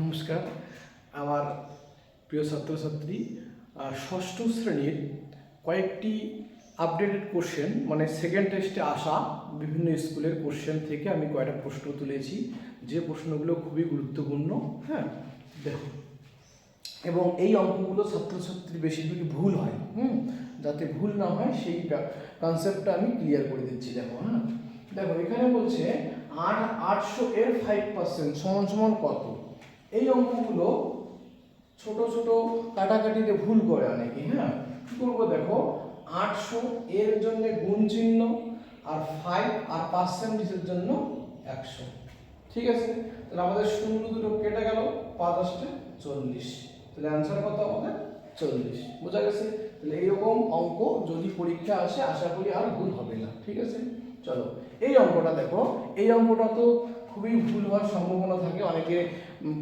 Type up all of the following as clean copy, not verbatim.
নমস্কার। আমার প্রিয় ছাত্রছাত্রী, ষষ্ঠ শ্রেণীর কয়েকটি আপডেটেড কোশ্চেন মানে সেকেন্ড টেস্টে আসা বিভিন্ন স্কুলের কোশ্চেন থেকে আমি কয়েকটা প্রশ্ন তুলেছি, যে প্রশ্নগুলো খুবই গুরুত্বপূর্ণ। হ্যাঁ, দেখো, এবং এই অঙ্কগুলো ছাত্রছাত্রীর বেশিরভাগই ভুল হয়। যাতে ভুল না হয় সেই কনসেপ্টটা আমি ক্লিয়ার করে দিচ্ছি। দেখো, দেখো এখানে বলছে 800 এর 5% সমান সমান কত। এই অঙ্কগুলো ছোট ছোট কাটাকাটিতে ভুল করে অনেকে। কি করবো, দেখো 800 এর জন্য গুণ চিহ্ন, আর 5 আর পার্সেন্টেজের জন্য 100। ঠিক আছে, তাহলে আমাদের শূন্য দুটো কেটে গেল, 5 আসতে 40, তাহলে অ্যান্সার কত আমাদের 40। বোঝা গেছে? তাহলে এইরকম অঙ্ক যদি পরীক্ষা আসে আশা করি আর ভুল হবে না। ঠিক আছে, চলো এই অঙ্কটা দেখো। এই অঙ্কটা তো খুবই ভুল হওয়ার সম্ভাবনা থাকে, অনেকে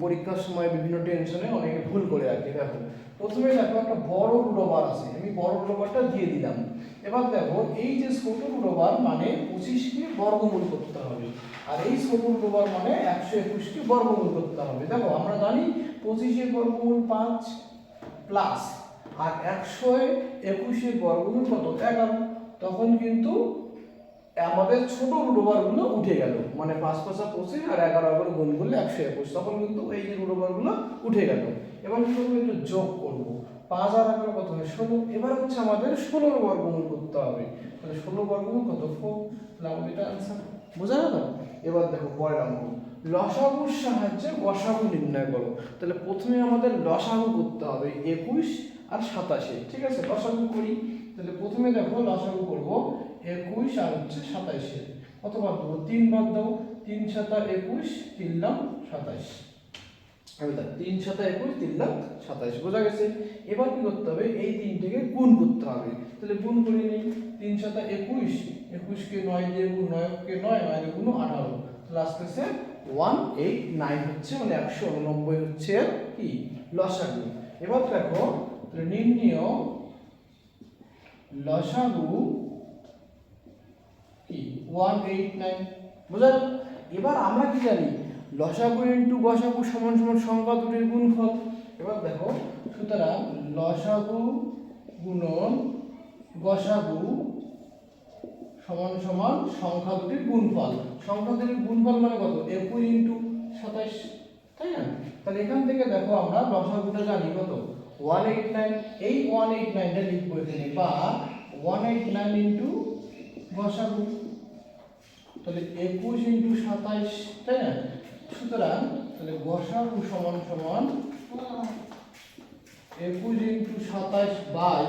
পরীক্ষার সময় বিভিন্ন টেনশনে অনেকে ভুল করে রাখে। দেখো প্রথমে দেখো একটা বড় রুট আছে, আমি বড় রুট দিয়ে দিলাম। এবার দেখো এই যে ছোট রুট মানে 25কে বর্গমূল করতে হবে, আর এই ছোট রুট মানে 121কে বর্গমূল করতে হবে। দেখো আমরা জানি 25 বর্গমূল 5 প্লাস আর 121 বর্গমূল কত 11। তখন কিন্তু আমাদের ছোট রুটগুলো উঠে গেল, মানে 5 5 25 আর 11 গুণ করলে 121, তখন কিন্তু এই যে রুটগুলো উঠে গেল। এবার কি করবো, একটু যোগ করবো, 5 আর 11 কত হয় 16। এবার হচ্ছে আমাদের 16 বর্গমূল করতে হবে, তাহলে 16 বর্গমূল কত 4, তাহলে আমাদের এটা आंसर। বোঝা গেল? এবার দেখো পরের অঙ্ক, লসাগুর সাহায্যে গসাগু নির্ণয় করো। তাহলে প্রথমে আমাদের লসাগু করতে হবে 21 আর 27। ঠিক আছে, লসাগু করি। তাহলে প্রথমে দেখো লসাগু করব 21 আর হচ্ছে 27, কত বাদ দেবো 3 বাদ দাও, 3 7 21, 3 লাখ 27। এবার 3 7 21, 3 লাখ 27। বোঝা গেছে? এবার কি করতে হবে, এই তিনটিকে গুণ করতে হবে। তাহলে গুণ করে নেই, 3 7 21, 21 কে 9 দিয়ে গুণ, 9 কে 9, 9 দিয়ে গুণ 18, তাহলে আসতেছে 189 হচ্ছে, মানে 189 হচ্ছে কি লসাগু। এবার দেখো তাহলে নির্ণয় লসাগু কি 189। বোঝা গেল? এবার আমরা কি জানি, লসাগু ইনটু গসাগু সমান সমান সংখ্যা দুটির গুণফল। এবার দেখো, সুতরাং লসাগু গুণন গসাগু সমান সমান সংখ্যা দুটির গুণফল। সংখ্যা দুটির গুণফল মানে কত, 21 ইনটু 27, তাই না? তাহলে এখান থেকে দেখো আমরা লসাগুটা জানি কত 189। এই 189টা লিখবো এখানে, বা 189 ইনটু গসাগু, তাহলে 21 ইনটু 27, তাই না? সুতরাং তাহলে গসাগু সমান সমান 21 ইনটু 27 বাই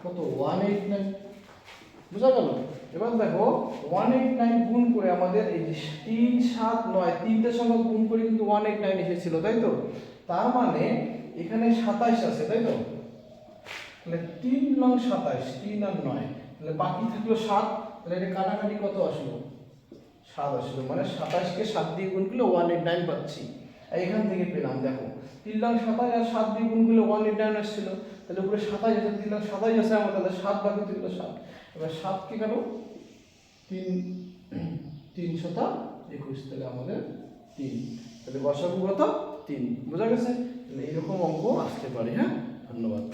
কত 189। বুঝা গেল? এবার দেখো 189 গুণ করে আমাদের এই যে 3 7 9 তিনটে সংখ্যা গুণ করে কিন্তু 189 এসেছিল, তাই তো? তার মানে এখানে 27 আছে, তাই তো? তাহলে 3 9 27, 3 আর 9, তাহলে বাকি থাকলো 7। তাহলে এটা কাটাকাটি কত আসলো, 7 আসলো, মানে 27 কে 7 দিয়ে গুণ করলে 189 পাচ্ছি। আর এখান থেকে পেলাম, দেখো 3 লাখ 27 আর 7 দিয়ে গুণ করলে 189 আসছিল, তাহলে উপরে 27 আছে, 3 লাখ 27 আছে আমার, তাহলে 7 বাকি থাকলো 7। এবার 7 কে কাটো, 3 3 7 21, তাহলে আমাদের 3, তাহলে গসাগু কত 3। বোঝা গেছে? তাহলে এরকম অঙ্ক আসতে পারে। হ্যাঁ, ধন্যবাদ।